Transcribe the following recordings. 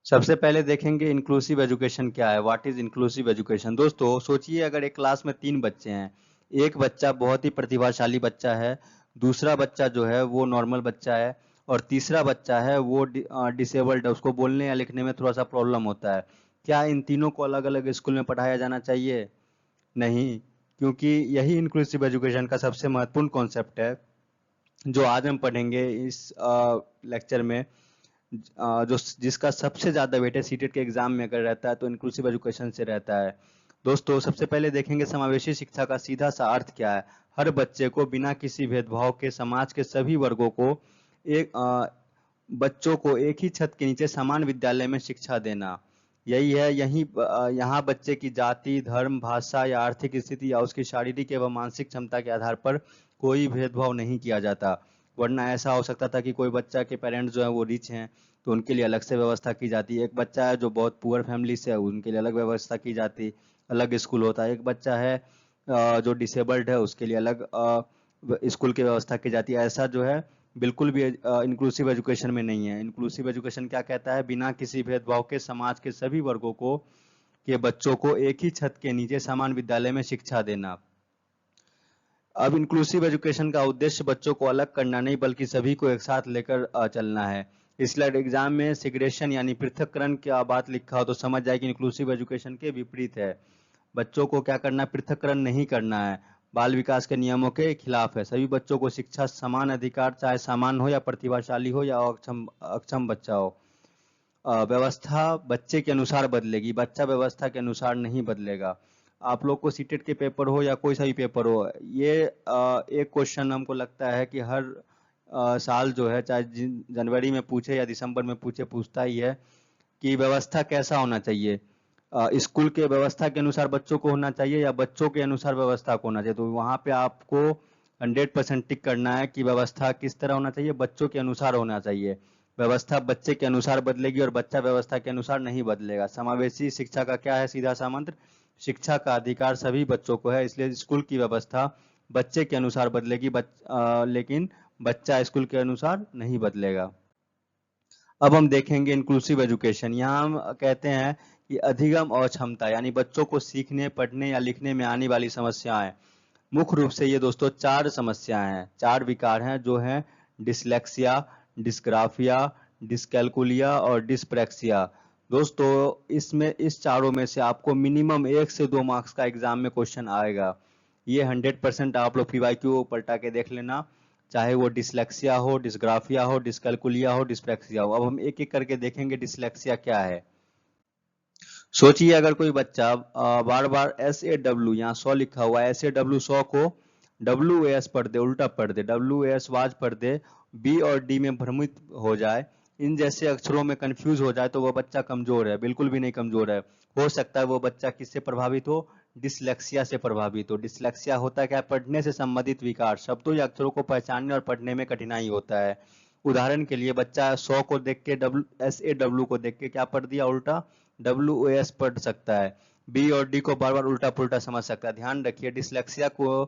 सबसे पहले देखेंगे इंक्लूसिव एजुकेशन क्या है। What is inclusive education. दोस्तों सोचिए, अगर एक क्लास में 3 बच्चे हैं, एक बच्चा बहुत ही प्रतिभाशाली बच्चा है, दूसरा बच्चा जो है वो नॉर्मल बच्चा है, और तीसरा बच्चा है वो डिसेबल्ड है, उसको बोलने या लिखने में थोड़ा सा प्रॉब्लम होता है। क्या इन तीनों को अलग अलग स्कूल में पढ़ाया जाना चाहिए? नहीं, क्योंकि यही इंक्लूसिव एजुकेशन का सबसे महत्वपूर्ण कॉन्सेप्ट है जो आज हम पढ़ेंगे इस लेक्चर में। जो जिसका सबसे ज्यादा वेटेज सीटेट के एग्जाम में अगर रहता है तो इंक्लूसिव एजुकेशन से रहता है। दोस्तों सबसे पहले देखेंगे समावेशी शिक्षा का सीधा सा अर्थ क्या है। हर बच्चे को बिना किसी भेदभाव के समाज के सभी वर्गों को एक बच्चों को एक ही छत के नीचे समान विद्यालय में शिक्षा देना। यही है। यहाँ बच्चे की जाति, धर्म, भाषा या आर्थिक स्थिति या उसकी शारीरिक एवं मानसिक क्षमता के आधार पर कोई भेदभाव नहीं किया जाता। वरना ऐसा हो सकता था कि कोई बच्चा के पेरेंट्स जो है वो रिच हैं तो उनके लिए अलग से व्यवस्था की जाती है, एक बच्चा है जो बहुत पुअर फैमिली से है उनके लिए अलग व्यवस्था की जाती, अलग स्कूल होता है, एक बच्चा है जो डिसेबल्ड है उसके लिए अलग स्कूल की व्यवस्था की जाती है। ऐसा जो है बिल्कुल भी इंक्लूसिव एजुकेशन में नहीं है। इंक्लूसिव एजुकेशन क्या कहता है? बिना किसी भेदभाव के समाज के सभी वर्गों को के बच्चों को एक ही छत के नीचे समान विद्यालय में शिक्षा देना। अब इंक्लूसिव एजुकेशन का उद्देश्य बच्चों को अलग करना नहीं बल्कि सभी को एक साथ लेकर चलना है। इसलिए एग्जाम में सेग्रेशन यानी पृथककरण की बात लिखा हो तो समझ जाए कि इंक्लूसिव एजुकेशन के विपरीत है। बच्चों को क्या करना है? पृथककरण नहीं करना है, बाल विकास के नियमों के खिलाफ है। सभी बच्चों को शिक्षा समान अधिकार, चाहे सामान्य हो या प्रतिभाशाली हो या अक्षम अक्षम बच्चा हो। व्यवस्था बच्चे के अनुसार बदलेगी, बच्चा व्यवस्था के अनुसार नहीं बदलेगा। आप लोग को सीटेट के पेपर हो या कोई सा भी पेपर हो, ये एक क्वेश्चन हमको लगता है कि हर साल जो है, चाहे जनवरी में पूछे या दिसंबर में पूछे, पूछता ही है कि व्यवस्था कैसा होना चाहिए। स्कूल के व्यवस्था के अनुसार बच्चों को होना चाहिए या बच्चों के अनुसार व्यवस्था को होना चाहिए। तो वहाँ पे आपको 100% टिक करना है कि व्यवस्था किस तरह होना चाहिए, बच्चों के अनुसार होना चाहिए। व्यवस्था बच्चे के अनुसार बदलेगी और बच्चा व्यवस्था के अनुसार नहीं बदलेगा। समावेशी शिक्षा का क्या है सीधा सा मंत्र? शिक्षा का अधिकार सभी बच्चों को है, इसलिए स्कूल की व्यवस्था बच्चे के अनुसार बदलेगी, लेकिन बच्चा स्कूल के अनुसार नहीं बदलेगा। अब हम देखेंगे इंक्लूसिव एजुकेशन। यहाँ हम कहते हैं कि अधिगम और क्षमता यानी बच्चों को सीखने, पढ़ने या लिखने में आने वाली समस्याएं। मुख्य रूप से ये दोस्तों 4 समस्याएं हैं, 4 विकार हैं जो हैं डिसलेक्सिया, डिस्ग्राफिया, डिसकैलकुलिया और डिस्प्रैक्सिया। दोस्तों इसमें इस चारों में से आपको मिनिमम 1 से 2 मार्क्स का एग्जाम में क्वेश्चन आएगा। ये 100% आप लोग पीवाईक्यू पलटा के देख लेना, चाहे वो डिसलेक्सिया हो, डिस्ग्राफिया हो, डिसकैलकुलिया हो, डिस्प्रैक्सिया हो। अब हम एक एक करके देखेंगे डिसलेक्सिया क्या है। सोचिए अगर कोई बच्चा बार बार SAW, यहाँ 100 लिखा हुआ है, SAW 100 को WAS पढ़ दे, उल्टा पढ़ दे, WAS वाज पढ़ दे, B और D में भ्रमित हो जाए, इन जैसे अक्षरों में कंफ्यूज हो जाए तो वो बच्चा कमजोर है? बिल्कुल भी नहीं कमजोर है। हो सकता है वो बच्चा किससे प्रभावित हो? डिसलेक्सिया से प्रभावित हो। डिसलेक्सिया होता है क्या? पढ़ने से संबंधित विकार, शब्दों या अक्षरों को पहचानने और पढ़ने में कठिनाई होता है। उदाहरण के लिए बच्चा 100 को देख के SAW को देख के क्या पढ़ दिया? उल्टा WOS पढ़ सकता है। B और D को बार बार उल्टा पुल्टा समझ सकता है। ध्यान रखिए डिसलेक्सिया को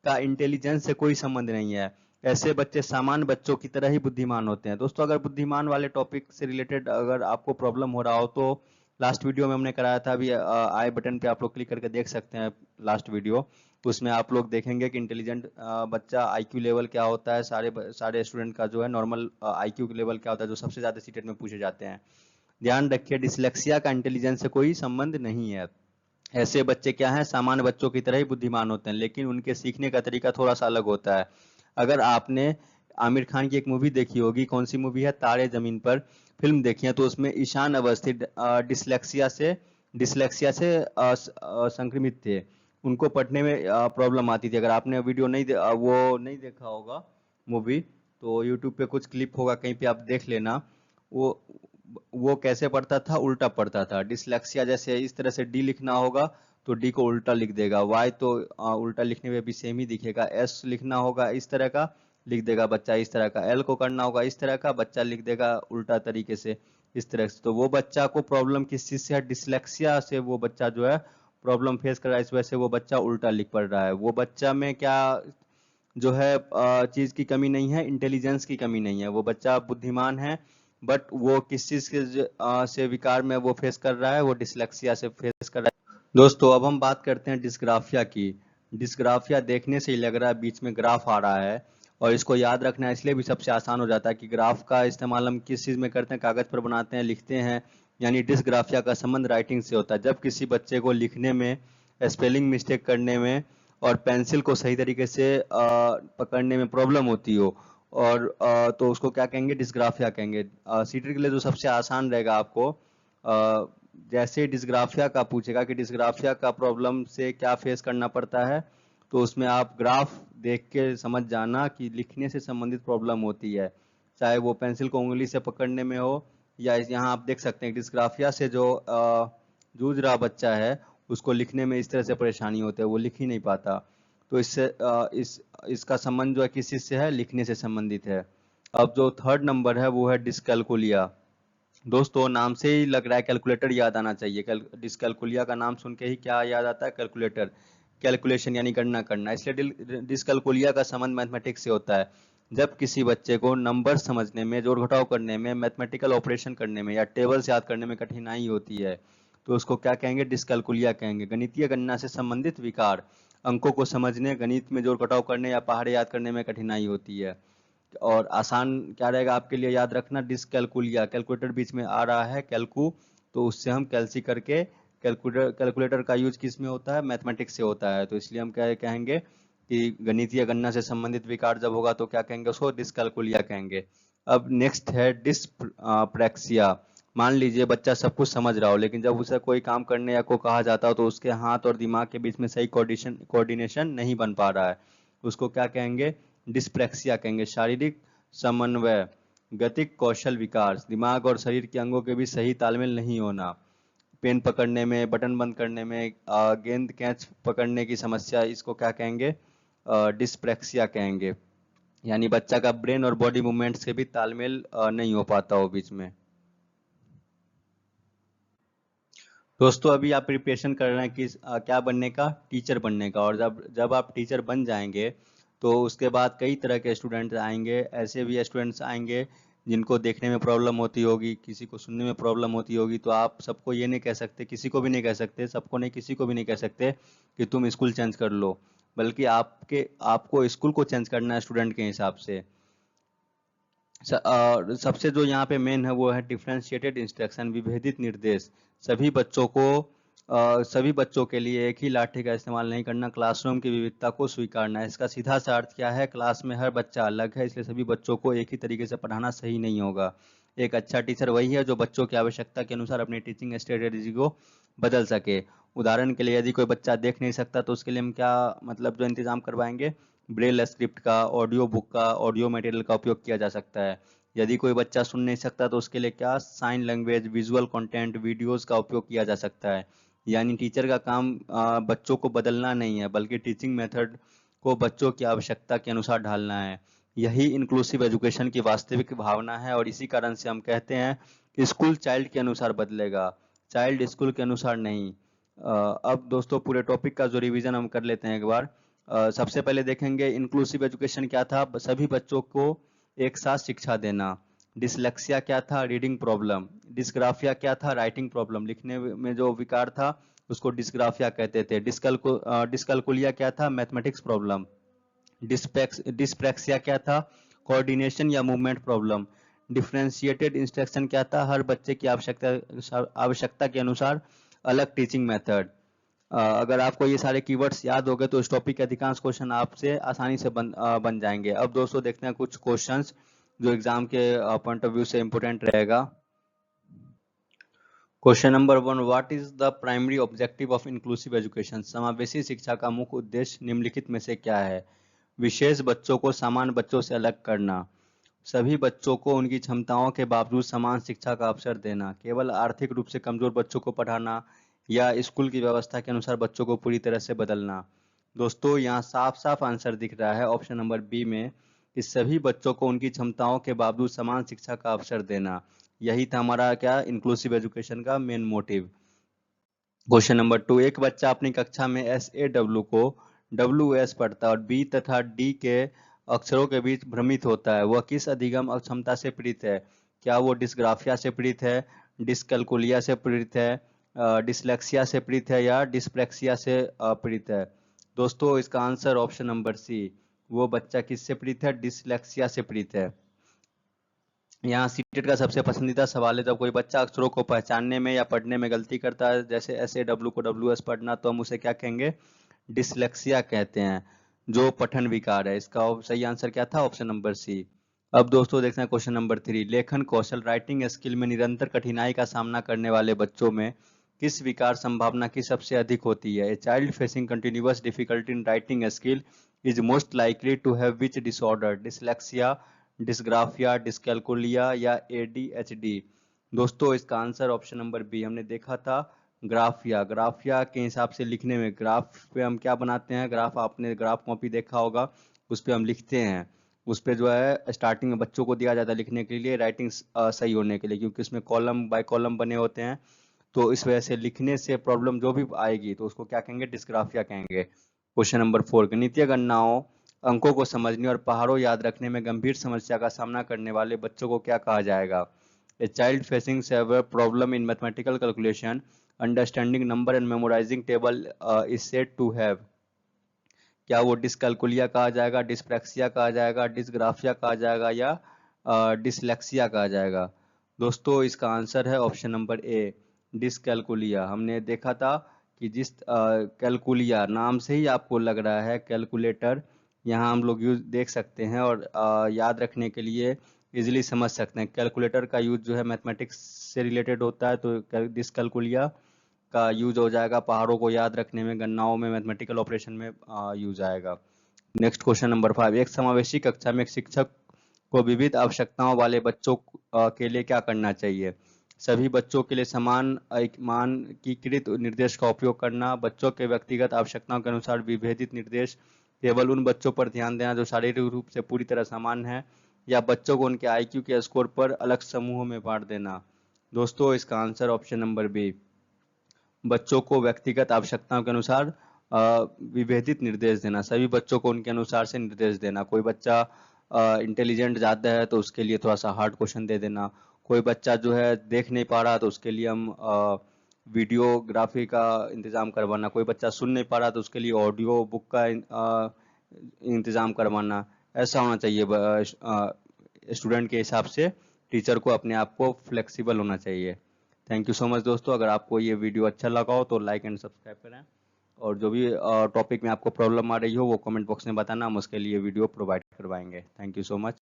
का इंटेलिजेंस से कोई संबंध नहीं है। ऐसे बच्चे सामान्य बच्चों की तरह ही बुद्धिमान होते हैं। दोस्तों अगर बुद्धिमान वाले टॉपिक से रिलेटेड अगर आपको प्रॉब्लम हो रहा हो तो लास्ट वीडियो में हमने कराया था, अभी आई बटन पे आप लोग क्लिक करके देख सकते हैं लास्ट वीडियो। उसमें आप लोग देखेंगे कि इंटेलिजेंट बच्चा IQ लेवल क्या होता है, सारे स्टूडेंट का जो है नॉर्मल IQ लेवल क्या होता है, जो सबसे ज्यादा सीटेट में पूछे जाते हैं। ध्यान रखिए डिसलेक्सिया का इंटेलिजेंस से कोई संबंध नहीं है। ऐसे बच्चे क्या हैं? सामान्य बच्चों की तरह ही बुद्धिमान होते हैं, लेकिन उनके सीखने का तरीका थोड़ा सा अलग होता है। अगर आपने आमिर खान की एक मूवी देखी होगी, कौन सी मूवी है? तारे जमीन पर फिल्म देखी है, तो उसमें ईशान अवस्थी डिसलेक्सिया से संक्रमित थे। उनको पढ़ने में प्रॉब्लम आती थी। अगर आपने वीडियो वो नहीं देखा होगा मूवी, तो यूट्यूब पे कुछ क्लिप होगा कहीं पे, आप देख लेना। वो वो कैसे पढ़ता था? उल्टा पढ़ता था। डिसलेक्सिया जैसे इस तरह से डी लिखना होगा तो डी को उल्टा लिख देगा, वाई तो उल्टा लिखने में भी सेम ही दिखेगा, एस लिखना होगा इस तरह का लिख देगा बच्चा इस तरह का, एल को करना होगा इस तरह का, बच्चा लिख देगा उल्टा तरीके से इस तरह से। तो वो बच्चा को प्रॉब्लम किस चीज से है? डिसलेक्सिया से वो बच्चा जो है प्रॉब्लम फेस कर रहा है, इस वजह से वो बच्चा उल्टा लिख पढ़ रहा है। वो बच्चा में क्या जो है चीज की कमी नहीं है, इंटेलिजेंस की कमी नहीं है, वो बच्चा बुद्धिमान है, बट वो किस चीज के से विकार में वो फेस कर रहा है, वो डिसलेक्सिया से फेस कर रहा है। दोस्तों अब हम बात करते हैं डिस्ग्राफिया की। डिस्ग्राफिया देखने से ही लग रहा है बीच में ग्राफ आ रहा है, और इसको याद रखना इसलिए भी सबसे आसान हो जाता है कि ग्राफ का इस्तेमाल हम किस चीज में करते हैं, कागज पर बनाते हैं, लिखते हैं। यानी डिस्ग्राफिया का संबंध राइटिंग से होता है। जब किसी बच्चे को लिखने में, स्पेलिंग मिस्टेक करने में और पेंसिल को सही तरीके से पकड़ने में प्रॉब्लम होती हो, और तो उसको क्या कहेंगे, डिस्ग्राफिया कहेंगे। सीटेट के लिए जो सबसे आसान रहेगा आपको, जैसे डिस्ग्राफिया का पूछेगा कि डिस्ग्राफिया का प्रॉब्लम से क्या फेस करना पड़ता है, तो उसमें आप ग्राफ देख के समझ जाना कि लिखने से संबंधित प्रॉब्लम होती है, चाहे वो पेंसिल को उंगली से पकड़ने में हो, या यहाँ आप देख सकते हैं डिस्ग्राफिया से जो जूझ रहा बच्चा है उसको लिखने में इस तरह से परेशानी होती है, वो लिख ही नहीं पाता। तो इससे इसका संबंध जो है किस चीज से है, लिखने से संबंधित है। अब जो थर्ड नंबर है वो है डिस्कैलकुलिया। दोस्तों नाम से ही लग रहा है कैलकुलेटर याद आना चाहिए। डिस्कैलकुलिया का नाम सुन के ही क्या याद आता है, कैलकुलेटर, कैलकुलेशन यानी गणना करना। इसलिए डिस्कैलकुलिया का संबंध मैथमेटिक्स से होता है। जब किसी बच्चे को नंबर समझने में, जोड़ घटाव करने में, मैथमेटिकल ऑपरेशन करने में या टेबल्स याद करने में कठिनाई होती है, तो उसको क्या कहेंगे, डिस्कैलकुलिया कहेंगे। गणितीय गणना से संबंधित विकार, अंकों को समझने, गणित में जोड़ घटाव करने या पहाड़े याद करने में कठिनाई होती है। और आसान क्या रहेगा आपके लिए याद रखना, डिसकैलकुलिया, कैलकुलेटर बीच में आ रहा है कैलकू, तो उससे हम कैलसी करके, कैलकुलेटर का यूज किस में होता है, मैथमेटिक्स से होता है, तो इसलिए हम क्या कहेंगे कि गणितीय गणना से संबंधित विकार जब होगा तो क्या कहेंगे, उसको डिसकैलकुलिया कहेंगे। अब नेक्स्ट है डिस्प्रैक्सिया। मान लीजिए बच्चा सब कुछ समझ रहा हो, लेकिन जब उसे कोई काम करने या को कहा जाता हो तो उसके हाथ और दिमाग के बीच में सही कोऑर्डिनेशन नहीं बन पा रहा है, उसको क्या कहेंगे, डिस्प्रैक्सिया कहेंगे। शारीरिक समन्वय, गतिक कौशल विकार, दिमाग और शरीर के अंगों के बीच सही तालमेल नहीं होना, पेन पकड़ने में, बटन बंद करने में, गेंद कैच पकड़ने की समस्या, इसको क्या कहेंगे, डिस्प्रैक्सिया कहेंगे। यानी बच्चा का ब्रेन और बॉडी मूवमेंट्स के भी तालमेल नहीं हो पाता हो बीच में। दोस्तों अभी आप प्रिपरेशन कर रहे हैं कि क्या बनने का, टीचर बनने का। और जब जब आप टीचर बन जाएंगे तो उसके बाद कई तरह के स्टूडेंट्स आएंगे। ऐसे भी स्टूडेंट्स आएंगे जिनको देखने में प्रॉब्लम होती होगी, किसी को सुनने में प्रॉब्लम होती होगी, तो आप सबको ये नहीं कह सकते, किसी को भी नहीं कह सकते, सबको नहीं, किसी को भी नहीं कह सकते कि तुम स्कूल चेंज कर लो, बल्कि आपको स्कूल को चेंज करना है स्टूडेंट के हिसाब से। सबसे जो यहाँ पे मेन है वो है डिफरेंशिएटेड इंस्ट्रक्शन, विभेदित निर्देश। सभी बच्चों को सभी बच्चों के लिए एक ही लाठी का इस्तेमाल नहीं करना, क्लासरूम की विविधता को स्वीकारना है। इसका सीधा सा अर्थ क्या है, क्लास में हर बच्चा अलग है, इसलिए सभी बच्चों को एक ही तरीके से पढ़ाना सही नहीं होगा। एक अच्छा टीचर वही है जो बच्चों की आवश्यकता के अनुसार अपनी टीचिंग स्ट्रेटेजी को बदल सके। उदाहरण के लिए यदि कोई बच्चा देख नहीं सकता तो उसके लिए हम क्या मतलब जो इंतजाम करवाएंगे, ब्रेल स्क्रिप्ट का, ऑडियो बुक का, ऑडियो मटेरियल का उपयोग किया जा सकता है। यदि कोई बच्चा सुन नहीं सकता तो उसके लिए क्या, sign language, visual content, videos का उपयोग किया जा सकता है। यानी टीचर का काम बच्चों को बदलना नहीं है, बल्कि टीचिंग मेथड को बच्चों की आवश्यकता के अनुसार ढालना है। यही इंक्लूसिव एजुकेशन की वास्तविक भावना है, और इसी कारण से हम कहते हैं कि स्कूल चाइल्ड के अनुसार बदलेगा, चाइल्ड स्कूल के अनुसार नहीं। अब दोस्तों पूरे टॉपिक का जो रिवीजन हम कर लेते हैं एक बार। सबसे पहले देखेंगे इंक्लूसिव एजुकेशन क्या था, सभी बच्चों को एक साथ शिक्षा देना। डिसलेक्सिया क्या था, रीडिंग प्रॉब्लम। डिस्ग्राफिया क्या था, राइटिंग प्रॉब्लम, लिखने में जो विकार था उसको डिस्ग्राफिया कहते थे। डिस्कैलकुलिया क्या था, मैथमेटिक्स प्रॉब्लम। डिस्प्रैक्सिया क्या था, कोऑर्डिनेशन या मूवमेंट प्रॉब्लम। डिफरेंशिएटेड इंस्ट्रक्शन क्या था, हर बच्चे की आवश्यकता के अनुसार अलग टीचिंग मेथड। अगर आपको ये सारे कीवर्ड्स याद हो गए तो इस टॉपिक के अधिकांश क्वेश्चन आपसे आसानी से बन जाएंगे। अब दोस्तों देखते हैं कुछ क्वेश्चंस जो एग्जाम के पॉइंट ऑफ व्यू से इंपोर्टेंट रहेगा। Question number 1, what is the primary objective of inclusive education. समावेशी शिक्षा का मुख्य उद्देश्य निम्नलिखित में से क्या है। विशेष बच्चों को सामान्य बच्चों से अलग करना, सभी बच्चों को उनकी क्षमताओं के बावजूद समान शिक्षा का अवसर देना, केवल आर्थिक रूप से कमजोर बच्चों को पढ़ाना, या स्कूल की व्यवस्था के अनुसार बच्चों को पूरी तरह से बदलना। दोस्तों यहाँ साफ साफ आंसर दिख रहा है ऑप्शन नंबर बी में, कि सभी बच्चों को उनकी क्षमताओं के बावजूद समान शिक्षा का अवसर देना। यही था हमारा क्या, इंक्लूसिव एजुकेशन का मेन मोटिव। क्वेश्चन नंबर 2, एक बच्चा अपनी कक्षा में SAW को WS पढ़ता है और B तथा D के अक्षरों के बीच भ्रमित होता है, वह किस अधिगम अक्षमता से पीड़ित है। क्या वो डिस्ग्राफिया से पीड़ित है, डिसकैल्कुलिया से पीड़ित है, डिसलेक्सिया से पीड़ित है या डिस्प्लेक्सिया से पीड़ित है। दोस्तों इसका आंसर ऑप्शन नंबर सी, वो बच्चा किससे पीड़ित है, डिसलेक्सिया से पीड़ित है। यहाँ सीटेट का सबसे पसंदीदा सवाल है, जब कोई बच्चा अक्षरों को पहचानने में या पढ़ने में गलती करता है, जैसे ऐसे डब्ल्यू को डब्ल्यू एस पढ़ना, तो हम उसे क्या कहेंगे, डिसलेक्सिया कहते हैं, जो पठन विकार है। इसका सही आंसर क्या था, ऑप्शन नंबर सी। अब दोस्तों देखते हैं क्वेश्चन नंबर 3, लेखन कौशल राइटिंग स्किल में निरंतर कठिनाई का सामना करने वाले बच्चों में किस विकार संभावना की सबसे अधिक होती है। A child facing continuous difficulty in writing skill is most likely to have which disorder, dyslexia, dysgraphia, dyscalculia या एडीएचडी। दोस्तों इसका आंसर ऑप्शन नंबर बी, हमने देखा था ग्राफिया। ग्राफिया के हिसाब से लिखने में, ग्राफ पे हम क्या बनाते हैं, ग्राफ आपने ग्राफ कॉपी देखा होगा, उस पर हम लिखते हैं, उस पर जो है स्टार्टिंग में बच्चों को दिया जाता है लिखने के लिए, राइटिंग सही होने के लिए, क्योंकि उसमें कॉलम बाय कॉलम बने होते हैं, तो इस वजह से लिखने से प्रॉब्लम जो भी आएगी तो उसको क्या कहेंगे, डिस्ग्राफिया कहेंगे। क्वेश्चन नंबर 4, गणितीय गणनाओं, अंकों को समझने और पहाड़ों याद रखने में गंभीर समस्या का सामना करने वाले बच्चों को क्या कहा जाएगा। A child facing severe problem in mathematical calculation, understanding number and memorizing table is said to have, क्या वो डिसकैल्कुलिया कहा जाएगा, डिस्प्रैक्सिया कहा जाएगा, डिसग्राफिया कहा जाएगा या डिसलेक्सिया कहा जाएगा। दोस्तों इसका आंसर है ऑप्शन नंबर ए, डिसकैल्कुलिया। हमने देखा था कि जिस कैलकुलिया नाम से ही आपको लग रहा है कैलकुलेटर, यहाँ हम लोग यूज देख सकते हैं और याद रखने के लिए इजीली समझ सकते हैं। कैलकुलेटर का यूज जो है मैथमेटिक्स से रिलेटेड होता है, तो डिसकैल्कुलिया का यूज हो जाएगा पहाड़ों को याद रखने में, गणनाओं में, मैथमेटिकल ऑपरेशन में यूज आएगा। नेक्स्ट क्वेश्चन नंबर 5, एक समावेशी कक्षा में एक शिक्षक को विविध आवश्यकताओं वाले बच्चों के लिए क्या करना चाहिए। सभी बच्चों के लिए समान एक मानकीकृत निर्देश का उपयोग करना, बच्चों के व्यक्तिगत आवश्यकताओं के अनुसार विभेदित निर्देश, केवल उन बच्चों पर ध्यान देना जो शारीरिक रूप से पूरी तरह समान है, या बच्चों को उनके आईक्यू के स्कोर पर अलग समूहों में बांट देना। दोस्तों इसका आंसर ऑप्शन नंबर बी, बच्चों को व्यक्तिगत आवश्यकताओं के अनुसार विभेदित निर्देश देना, सभी बच्चों को उनके अनुसार से निर्देश देना। कोई बच्चा इंटेलिजेंट ज़्यादा है तो उसके लिए थोड़ा सा हार्ड क्वेश्चन दे देना, कोई बच्चा जो है देख नहीं पा रहा तो उसके लिए हम वीडियोग्राफी का इंतज़ाम करवाना, कोई बच्चा सुन नहीं पा रहा तो उसके लिए ऑडियो बुक का इंतज़ाम करवाना। ऐसा होना चाहिए, स्टूडेंट के हिसाब से टीचर को अपने आप को फ्लेक्सिबल होना चाहिए। थैंक यू सो मच दोस्तों, अगर आपको ये वीडियो अच्छा लगा हो तो लाइक एंड सब्सक्राइब करें, और जो भी टॉपिक में आपको प्रॉब्लम आ रही हो वो कमेंट बॉक्स में बताना, हम उसके लिए वीडियो प्रोवाइड करवाएंगे। Thank you so much.